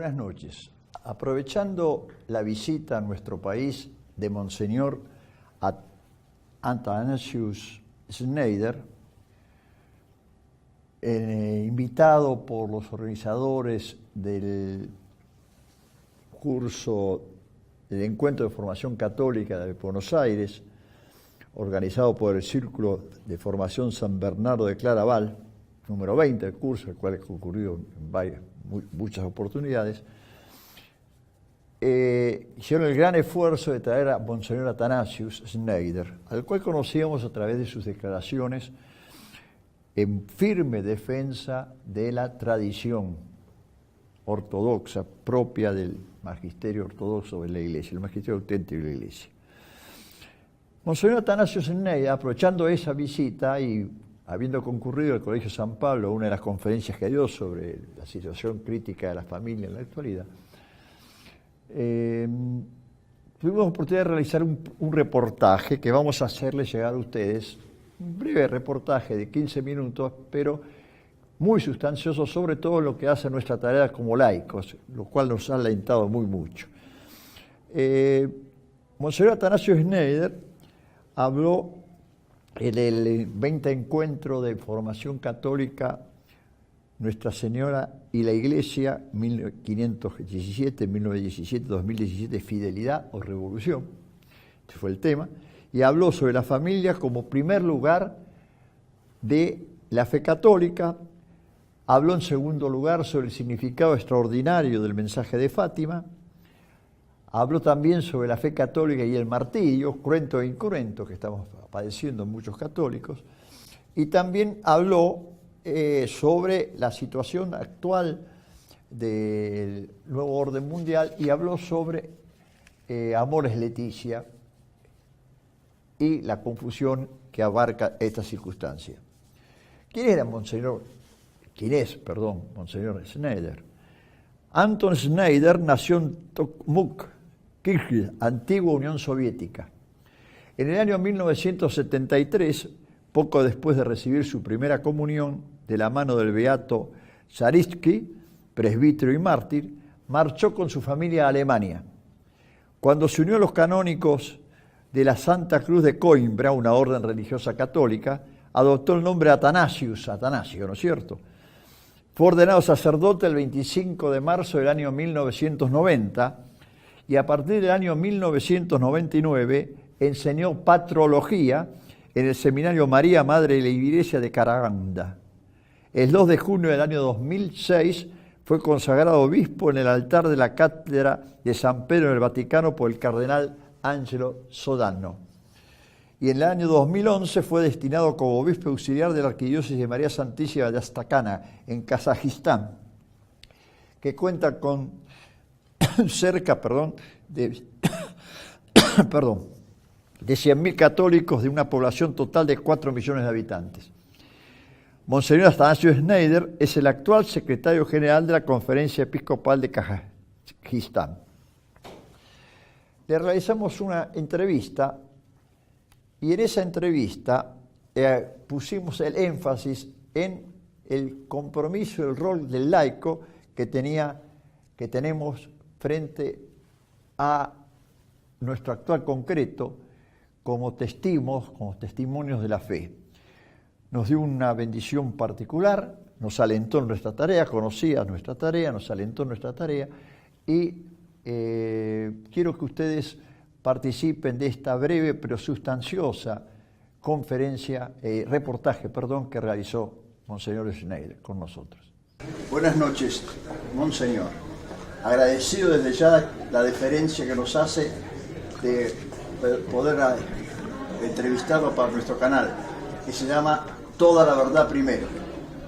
Buenas noches. Aprovechando la visita a nuestro país de Monseñor Athanasius Schneider, invitado por los organizadores del curso del Encuentro de Formación Católica de Buenos Aires, organizado por el Círculo de Formación San Bernardo de Claraval, número 20 del curso, el cual he concurrido en muchas oportunidades, hicieron el gran esfuerzo de traer a Monseñor Athanasius Schneider, al cual conocíamos a través de sus declaraciones en firme defensa de la tradición ortodoxa propia del magisterio ortodoxo de la Iglesia, el magisterio auténtico de la Iglesia. Monseñor Athanasius Schneider, aprovechando esa visita y habiendo concurrido al Colegio San Pablo, una de las conferencias que dio sobre la situación crítica de la familia en la actualidad, tuvimos oportunidad de realizar un reportaje que vamos a hacerle llegar a ustedes, un breve reportaje de 15 minutos, pero muy sustancioso, sobre todo lo que hace nuestra tarea como laicos, lo cual nos ha alentado mucho. Monseñor Athanasius Schneider habló en el 20 Encuentro de Formación Católica Nuestra Señora y la Iglesia, 1517, 1917, 2017, Fidelidad o Revolución, este fue el tema, y habló sobre la familia como primer lugar de la fe católica, habló en segundo lugar sobre el significado extraordinario del mensaje de Fátima, habló también sobre la fe católica y el martirio, cruento e incruento, que estamos padeciendo muchos católicos, y también habló sobre la situación actual del nuevo orden mundial y habló sobre Amores Leticia y la confusión que abarca esta circunstancia. ¿Quién es, Monseñor Schneider? Anton Schneider nació en Tokmuk, Kirgiz, antigua Unión Soviética. En el año 1973, poco después de recibir su primera comunión de la mano del beato Zaritsky, presbítero y mártir, marchó con su familia a Alemania. Cuando se unió a los canónicos de la Santa Cruz de Coimbra, una orden religiosa católica, adoptó el nombre Atanasio, ¿no es cierto? Fue ordenado sacerdote el 25 de marzo del año 1990 y a partir del año 1999 enseñó patrología en el Seminario María Madre de la Iglesia de Karaganda. El 2 de junio del año 2006 fue consagrado obispo en el altar de la Cátedra de San Pedro en el Vaticano por el cardenal Angelo Sodano. Y en el año 2011 fue destinado como obispo auxiliar de la Arquidiócesis de María Santísima de Astana, en Kazajistán, que cuenta con cerca de 100.000 católicos de una población total de 4 millones de habitantes. Monseñor Athanasius Schneider es el actual secretario general de la Conferencia Episcopal de Kazajistán. Le realizamos una entrevista y en esa entrevista pusimos el énfasis en el compromiso y el rol del laico que tenemos frente a nuestro actual concreto como testimonios de la fe. Nos dio una bendición particular, nos alentó en nuestra tarea, conocía nuestra tarea, nos alentó en nuestra tarea y quiero que ustedes participen de esta breve pero sustanciosa reportaje que realizó Monseñor Schneider con nosotros. Buenas noches, Monseñor. Agradecido desde ya la deferencia que nos hace de poder entrevistarlo para nuestro canal, que se llama Toda la Verdad Primero.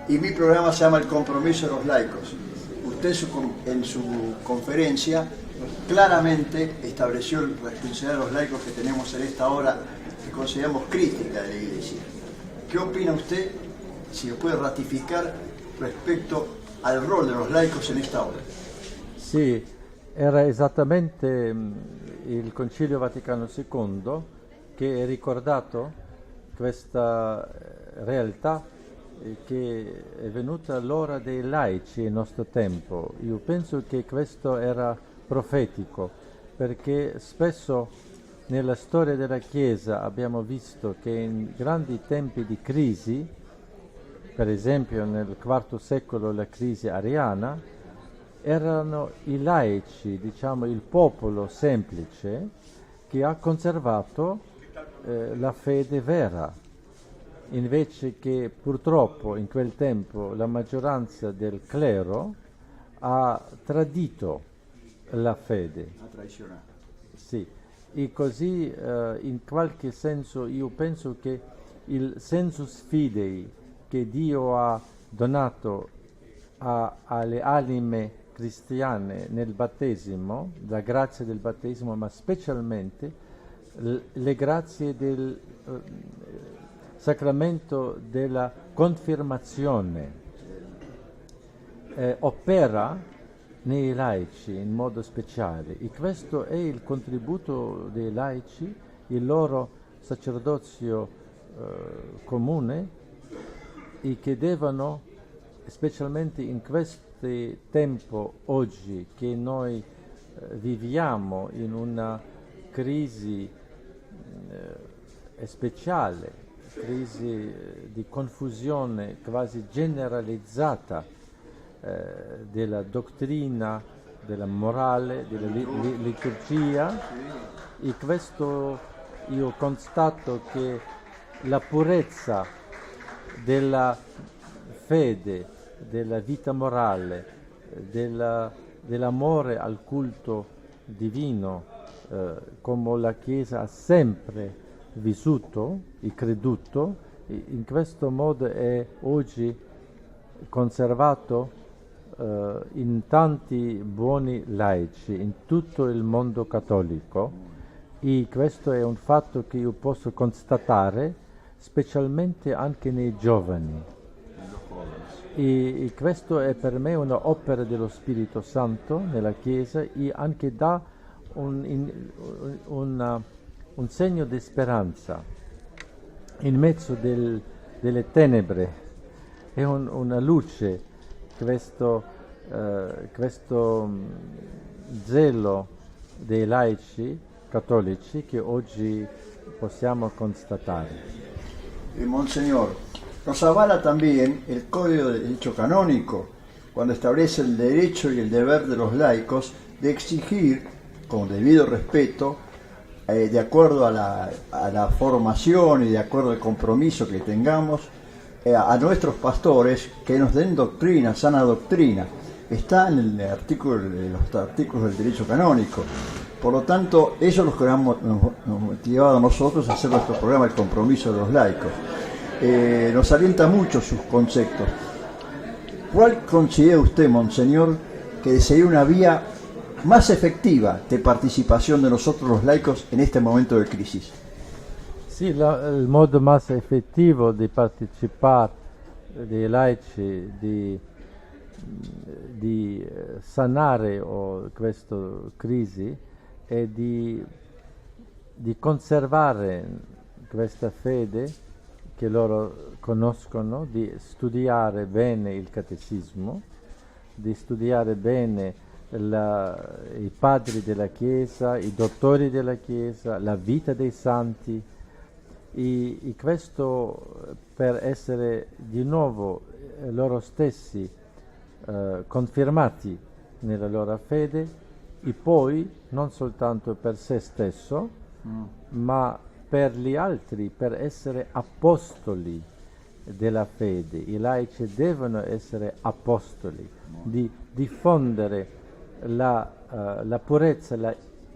Y mi programa se llama El Compromiso de los Laicos. Usted en su conferencia claramente estableció la responsabilidad de los laicos que tenemos en esta hora que consideramos crítica de la Iglesia. ¿Qué opina usted, si lo puede ratificar, respecto al rol de los laicos en esta hora? Sì, era esattamente il Concilio Vaticano II che ha ricordato questa realtà che è venuta l'ora dei laici nel nostro tempo. Io penso che questo era profetico, perché spesso nella storia della Chiesa abbiamo visto che in grandi tempi di crisi, per esempio nel IV secolo la crisi ariana, erano i laici, diciamo il popolo semplice, che ha conservato la fede vera, invece che purtroppo in quel tempo la maggioranza del clero ha tradito la fede. Ha traicionato. Sì, e così in qualche senso io penso che il sensus fidei che Dio ha donato alle anime cristiane nel battesimo, la grazia del battesimo, ma specialmente le grazie del sacramento della confermazione, opera nei laici in modo speciale, e questo è il contributo dei laici, il loro sacerdozio comune, e che devono, specialmente in questo tempo oggi che noi viviamo in una crisi speciale, crisi di confusione quasi generalizzata della dottrina, della morale, della liturgia, e questo io constato che la purezza della fede, della vita morale, dell'amore al culto divino, come la Chiesa ha sempre vissuto e creduto, in questo modo è oggi conservato in tanti buoni laici in tutto il mondo cattolico, e questo è un fatto che io posso constatare specialmente anche nei giovani, e questo è per me un'opera dello Spirito Santo nella Chiesa, e anche dà un segno di speranza in mezzo delle tenebre. È una luce questo zelo dei laici cattolici che oggi possiamo constatare. Monseñor, nos avala también el Código de Derecho Canónico, cuando establece el derecho y el deber de los laicos de exigir, con debido respeto, de acuerdo a la formación y de acuerdo al compromiso que tengamos, a nuestros pastores que nos den doctrina, sana doctrina. Está en el los artículos del derecho canónico. Por lo tanto, eso es lo que nos motivado a nosotros a hacer nuestro programa El Compromiso de los Laicos. Nos alienta mucho sus conceptos. ¿Cuál considera usted, Monseñor, que sería una vía más efectiva de participación de nosotros los laicos en este momento de crisis? Sì, il modo più effettivo di partecipare dei laici, di sanare questa crisi, è di conservare questa fede che loro conoscono, di studiare bene il catechismo, di studiare bene i padri della Chiesa, i dottori della Chiesa, la vita dei santi, e questo per essere di nuovo loro stessi confermati nella loro fede, e poi non soltanto per se stesso, ma per gli altri, per essere apostoli della fede. I laici devono essere apostoli, di diffondere la purezza, la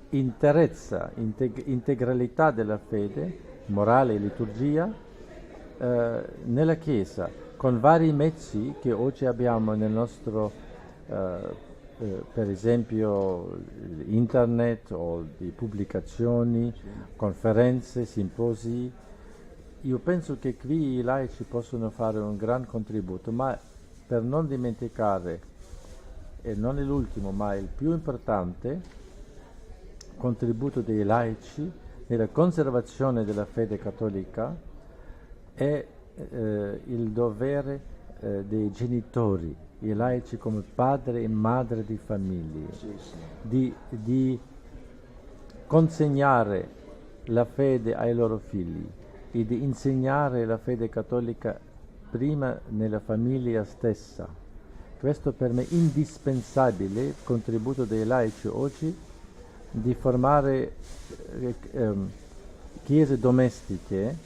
interezza, integralità della fede, morale e liturgia, nella Chiesa, con vari mezzi che oggi abbiamo nel nostro, per esempio internet o di pubblicazioni, conferenze, simposi. Io penso che qui i laici possono fare un gran contributo, ma per non dimenticare, e non è l'ultimo ma il più importante contributo dei laici nella conservazione della fede cattolica, è il dovere dei genitori, i laici come padre e madre di famiglie, di consegnare la fede ai loro figli e di insegnare la fede cattolica prima nella famiglia stessa. Questo per me è indispensabile, il contributo dei laici oggi, di formare chiese domestiche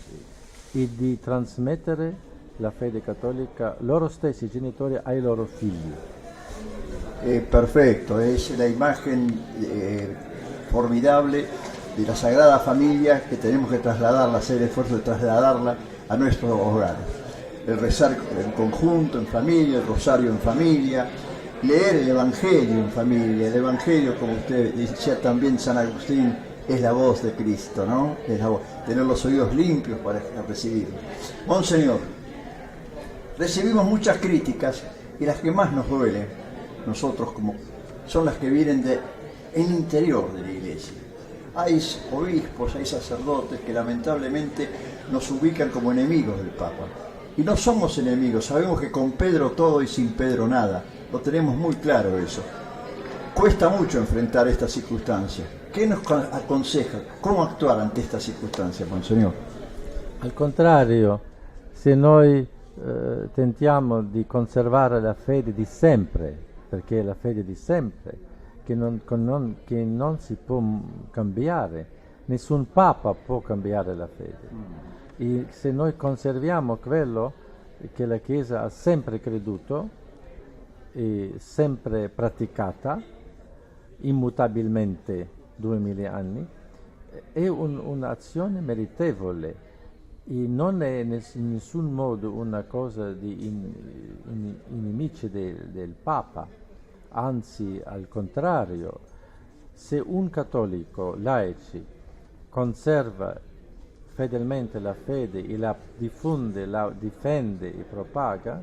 e di trasmettere la fede cattolica loro stessi genitori ai loro figli. Perfecto, es la imagen formidable de la Sagrada Familia que tenemos que trasladarla, hacer el esfuerzo de trasladarla a nuestros hogares. El rezar en conjunto, en familia, el rosario en familia, leer el Evangelio en familia. El Evangelio, como usted decía también San Agustín, es la voz de Cristo, ¿no? Es la voz. Tener los oídos limpios para recibirlo. Monseñor, recibimos muchas críticas y las que más nos duelen, nosotros son las que vienen del interior de la Iglesia. Hay obispos, hay sacerdotes que lamentablemente nos ubican como enemigos del Papa. Y no somos enemigos, sabemos que con Pedro todo y sin Pedro nada. Lo tenemos muy claro eso. Cuesta mucho enfrentar estas circunstancias. ¿Qué nos aconseja? ¿Cómo actuar ante estas circunstancias, Monseñor? Al contrario, se noi tentiamo di conservare la fede di sempre, perché è la fede di sempre, che non si può cambiare, nessun Papa può cambiare la fede. E se noi conserviamo quello che la Chiesa ha sempre creduto e sempre praticata, immutabilmente 2000 anni, è un'azione meritevole. E non è in nessun modo una cosa di nemici del Papa, anzi al contrario, se un cattolico laici conserva fedelmente la fede e la diffonde, la difende e propaga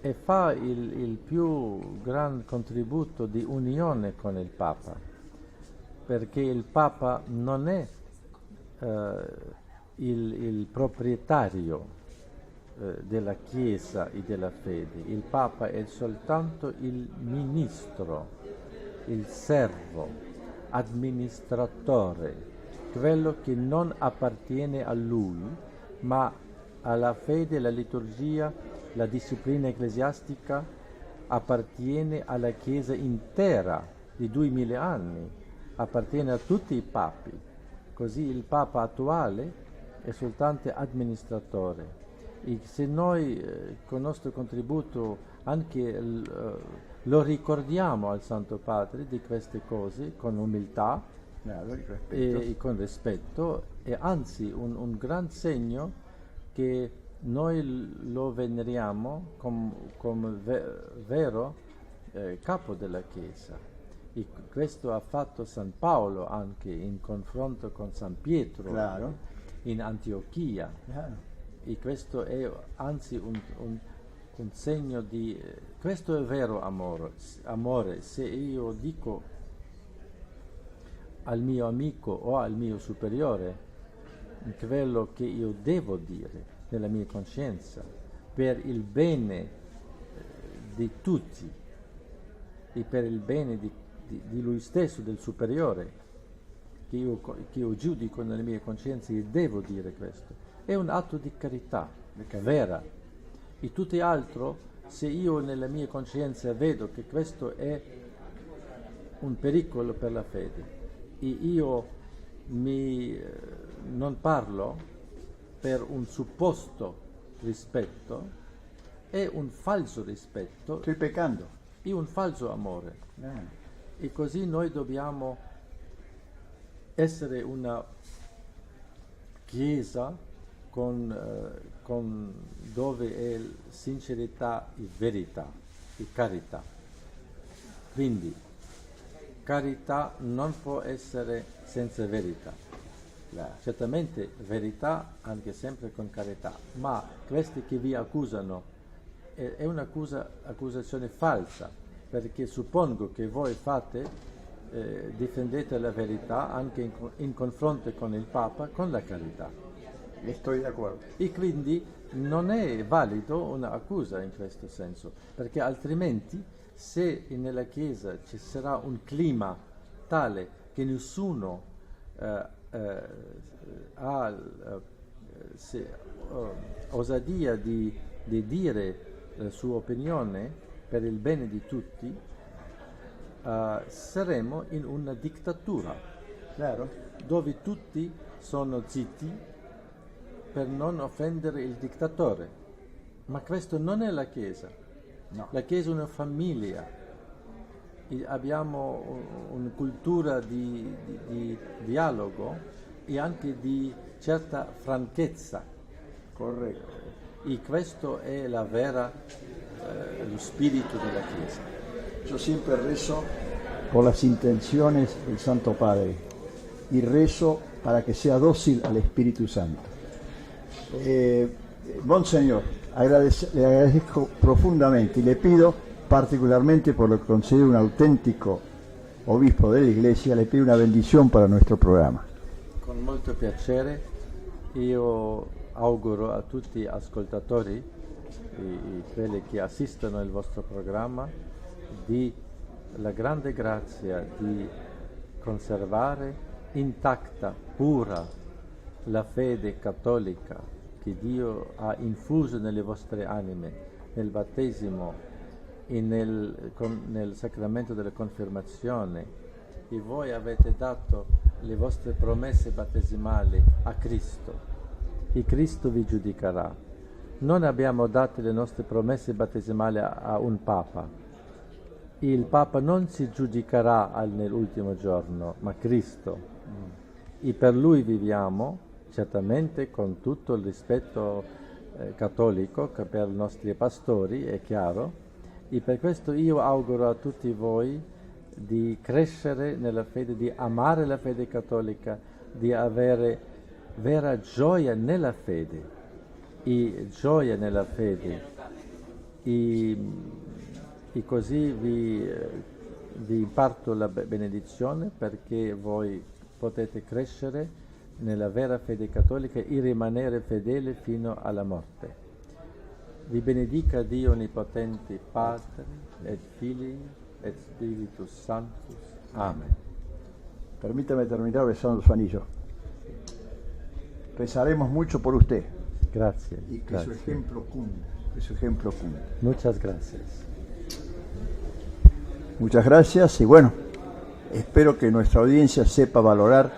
e fa il più gran contributo di unione con il Papa, perché il Papa non è il proprietario della Chiesa e della fede, il Papa è soltanto il ministro, il servo, amministratore, quello che non appartiene a lui, ma alla fede, la liturgia, la disciplina ecclesiastica appartiene alla Chiesa intera di 2000 anni, appartiene a tutti i papi. Così il Papa attuale è soltanto amministratore. E se noi con il nostro contributo anche lo ricordiamo al Santo Padre di queste cose con umiltà e con rispetto, e anzi un gran segno che noi lo veneriamo come vero capo della Chiesa. E questo ha fatto San Paolo anche in confronto con San Pietro in Antiochia. E questo è anzi un segno di questo è vero amore. Se io dico al mio amico o al mio superiore quello che io devo dire nella mia coscienza per il bene di tutti e per il bene di lui stesso, del superiore, che io giudico nella mia coscienza e devo dire questo, è un atto di carità vera. E tutto altro, se io nella mia coscienza vedo che questo è un pericolo per la fede e io non parlo per un supposto rispetto, è un falso rispetto, Sto peccando, è un falso amore. E così noi dobbiamo essere una Chiesa dove è sincerità e verità e carità. Quindi carità non può essere senza verità. Certamente verità anche sempre con carità, ma questi che vi accusano è un'accusazione falsa, perché suppongo che voi difendete la verità anche in confronto con il Papa con la carità. Estoy de acuerdo. E quindi non è valido un'accusa in questo senso, perché altrimenti se nella Chiesa ci sarà un clima tale che nessuno ha osadia di dire la sua opinione per il bene di tutti, saremo in una dittatura, Claro. dove tutti sono zitti per non offendere il dittatore. Ma questo non è la Chiesa. No. La Chiesa è una famiglia. Abbiamo una cultura di dialogo e anche di certa franchezza. Correcto. E questo è la vera, lo spirito della Chiesa. Yo siempre rezo por las intenciones del Santo Padre y rezo para que sea dócil al Espíritu Santo. Monseñor, le agradezco profundamente y le pido particularmente por lo que considero un auténtico obispo de la Iglesia, le pido una bendición para nuestro programa. Con molto piacere, io auguro a tutti gli ascoltatori e quelli che assistono al vostro programma di la grande grazia di conservare intatta, pura la fede cattolica che Dio ha infuso nelle vostre anime nel battesimo e nel sacramento della confermazione, e voi avete dato le vostre promesse battesimali a Cristo e Cristo vi giudicherà. Non abbiamo dato le nostre promesse battesimali a un Papa. Il Papa non si giudicherà nell'ultimo giorno, ma Cristo. E per Lui viviamo, certamente con tutto il rispetto cattolico per i nostri pastori, è chiaro, e per questo io auguro a tutti voi di crescere nella fede, di amare la fede cattolica, di avere vera gioia nella fede, e così vi imparto la benedizione perché voi potete crescere nella vera fede cattolica e rimanere fedele fino alla morte. Vi benedica Dio Onnipotente, Padre, et Filii, et Spiritus Sanctus. Amen. Permítame terminar besando su anillo. Rezaremos mucho por usted. Grazie. Y que Grazie. su ejemplo cunda. Que su ejemplo cunda. Muchas gracias. Muchas gracias y bueno, espero que nuestra audiencia sepa valorar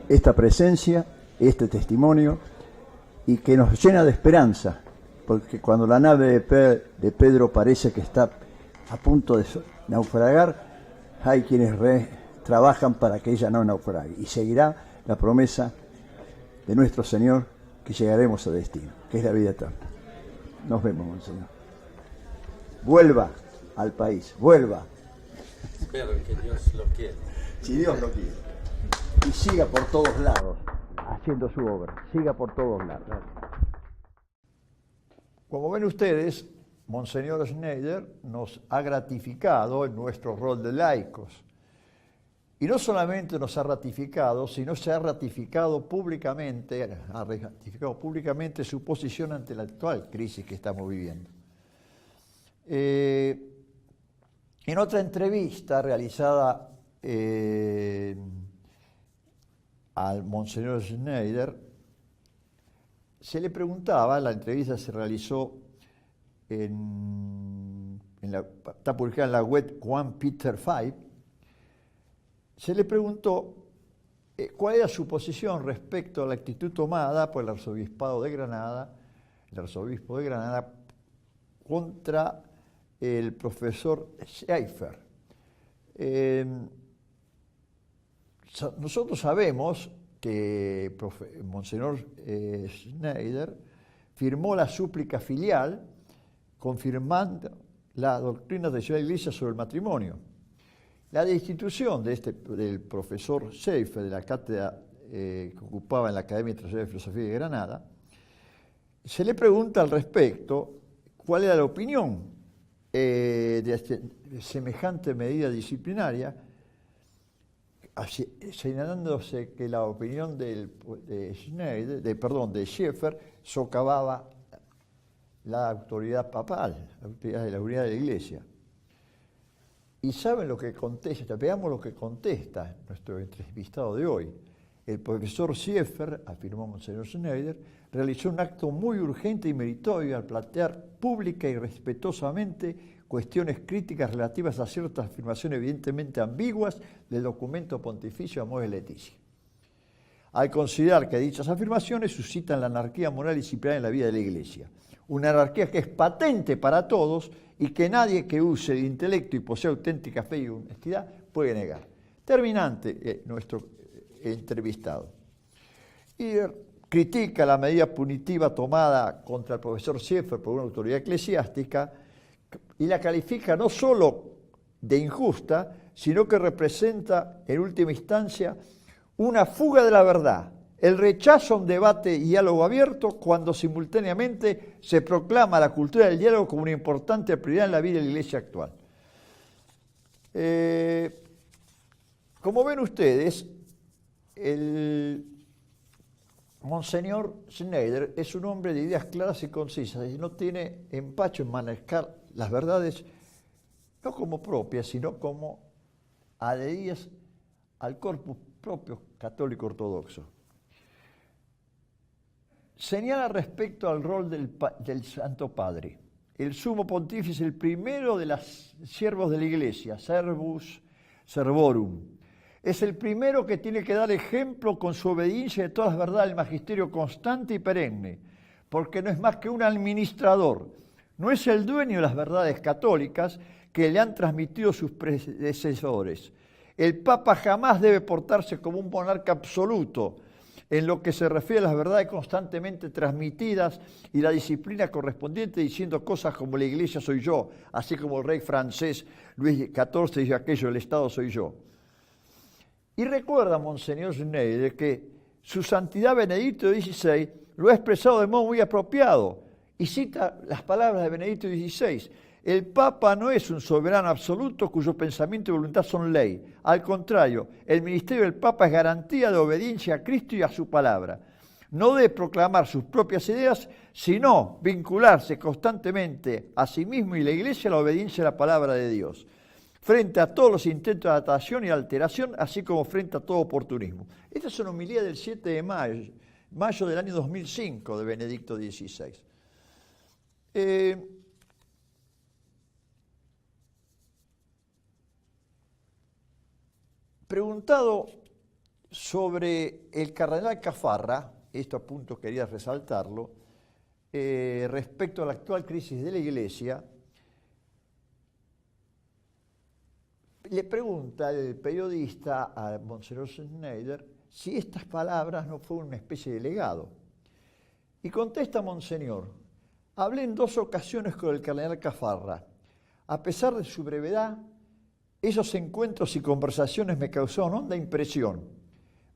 esta presencia, este testimonio y que nos llena de esperanza, porque cuando la nave de Pedro parece que está a punto de naufragar, hay quienes trabajan para que ella no naufrague y seguirá la promesa de nuestro Señor que llegaremos a destino, que es la vida eterna. Nos vemos, Monseñor. Vuelva al país, vuelva. Espero que Dios lo quiera. Si Dios lo quiere. Y siga por todos lados haciendo su obra. Siga por todos lados. Como ven ustedes, Monseñor Schneider nos ha gratificado en nuestro rol de laicos. Y no solamente nos ha ratificado, sino se ha ratificado públicamente su posición ante la actual crisis que estamos viviendo. En otra entrevista realizada al Monseñor Schneider, se le preguntaba, la entrevista se realizó está publicada en la web 1 Peter 5, se le preguntó cuál era su posición respecto a la actitud tomada por el arzobispo de Granada contra el profesor Schaeffer. Nosotros sabemos que Monseñor Schneider firmó la súplica filial confirmando la doctrina de la Iglesia sobre el matrimonio. La destitución del profesor Schaeffer de la cátedra que ocupaba en la Academia Internacional de Filosofía de Granada, se le pregunta al respecto cuál era la opinión de semejante medida disciplinaria señalándose que la opinión de Schaeffer socavaba la autoridad papal, la autoridad de la Iglesia. Y saben lo que contesta, veamos lo que contesta nuestro entrevistado de hoy. El profesor Schaeffer, afirmó Monseñor Schneider, realizó un acto muy urgente y meritorio al plantear pública y respetuosamente cuestiones críticas relativas a ciertas afirmaciones evidentemente ambiguas del documento pontificio Amoris Laetitia. Al considerar que dichas afirmaciones suscitan la anarquía moral y disciplinaria en la vida de la Iglesia, una anarquía que es patente para todos y que nadie que use el intelecto y posea auténtica fe y honestidad puede negar. Terminante nuestro entrevistado. Y critica la medida punitiva tomada contra el profesor Schaeffer por una autoridad eclesiástica y la califica no solo de injusta, sino que representa en última instancia una fuga de la verdad, el rechazo a un debate y diálogo abierto cuando simultáneamente se proclama la cultura del diálogo como una importante prioridad en la vida de la Iglesia actual. Como ven ustedes, el Monseñor Schneider es un hombre de ideas claras y concisas y no tiene empacho en manejar las verdades no como propias, sino como adheridas al corpus propio católico ortodoxo. Señala respecto al rol del Santo Padre. El Sumo Pontífice es el primero de los siervos de la Iglesia, servus servorum. Es el primero que tiene que dar ejemplo con su obediencia de todas las verdades del magisterio constante y perenne, porque no es más que un administrador, no es el dueño de las verdades católicas que le han transmitido sus predecesores. El Papa jamás debe portarse como un monarca absoluto en lo que se refiere a las verdades constantemente transmitidas y la disciplina correspondiente, diciendo cosas como la Iglesia soy yo, así como el rey francés Luis XIV dice aquello, el Estado soy yo. Y recuerda Monseñor Schneider que su santidad Benedicto XVI lo ha expresado de modo muy apropiado y cita las palabras de Benedicto XVI. El Papa no es un soberano absoluto cuyo pensamiento y voluntad son ley. Al contrario, el ministerio del Papa es garantía de obediencia a Cristo y a su palabra. No debe proclamar sus propias ideas, sino vincularse constantemente a sí mismo y la Iglesia a la obediencia a la palabra de Dios, frente a todos los intentos de adaptación y alteración, así como frente a todo oportunismo. Esta es una homilía del 7 de mayo del año 2005 de Benedicto XVI. Preguntado sobre el cardenal Caffarra, esto a punto quería resaltarlo, respecto a la actual crisis de la Iglesia, le pregunta el periodista a Monseñor Schneider si estas palabras no fueron una especie de legado. Y contesta Monseñor: hablé en 2 ocasiones con el cardenal Caffarra. A pesar de su brevedad, esos encuentros y conversaciones me causaron honda impresión.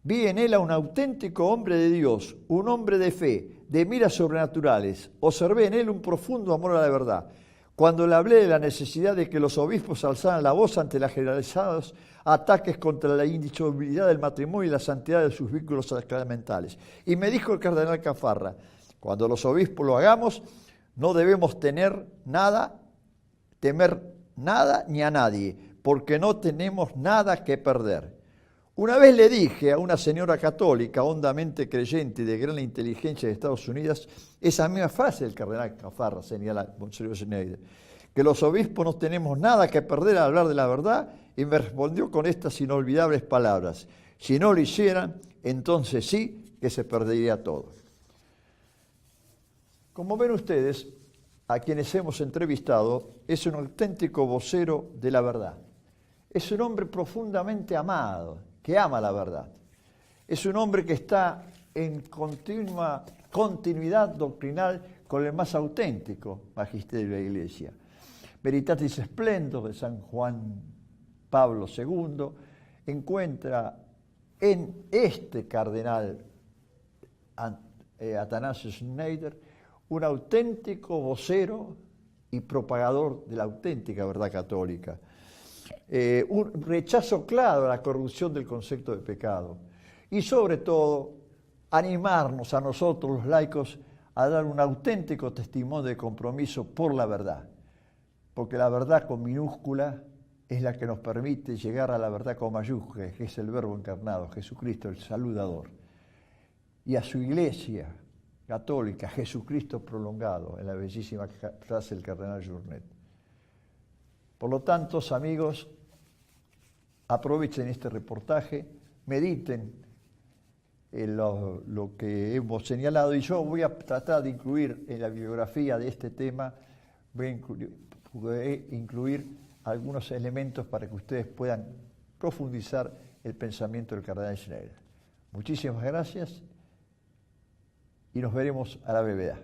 Vi en él a un auténtico hombre de Dios, un hombre de fe, de miras sobrenaturales. Observé en él un profundo amor a la verdad. Cuando le hablé de la necesidad de que los obispos alzaran la voz ante los generalizados ataques contra la indisolubilidad del matrimonio y la santidad de sus vínculos sacramentales. Y me dijo el cardenal Caffarra: cuando los obispos lo hagamos, no debemos temer nada ni a nadie, porque no tenemos nada que perder. Una vez le dije a una señora católica hondamente creyente y de gran inteligencia de Estados Unidos, esa misma frase del cardenal Caffarra, señala Monseñor Schneider, que los obispos no tenemos nada que perder al hablar de la verdad, y me respondió con estas inolvidables palabras: si no lo hicieran, entonces sí que se perdería todo. Como ven ustedes, a quienes hemos entrevistado, es un auténtico vocero de la verdad. Es un hombre profundamente amado, que ama la verdad. Es un hombre que está en continua continuidad doctrinal con el más auténtico magisterio de la Iglesia. Veritatis Splendor de San Juan Pablo II encuentra en este cardenal Athanasius Schneider un auténtico vocero y propagador de la auténtica verdad católica. un rechazo claro a la corrupción del concepto de pecado y sobre todo animarnos a nosotros los laicos a dar un auténtico testimonio de compromiso por la verdad, porque la verdad con minúscula es la que nos permite llegar a la verdad con mayúscula, que es el Verbo encarnado, Jesucristo el saludador, y a su iglesia católica, Jesucristo prolongado, en la bellísima frase del cardenal Journet. Por lo tanto, amigos, aprovechen este reportaje, mediten en lo que hemos señalado, y yo voy a tratar de incluir en la bibliografía de este tema, voy a incluir algunos elementos para que ustedes puedan profundizar el pensamiento del cardenal Schneider. Muchísimas gracias y nos veremos a la brevedad.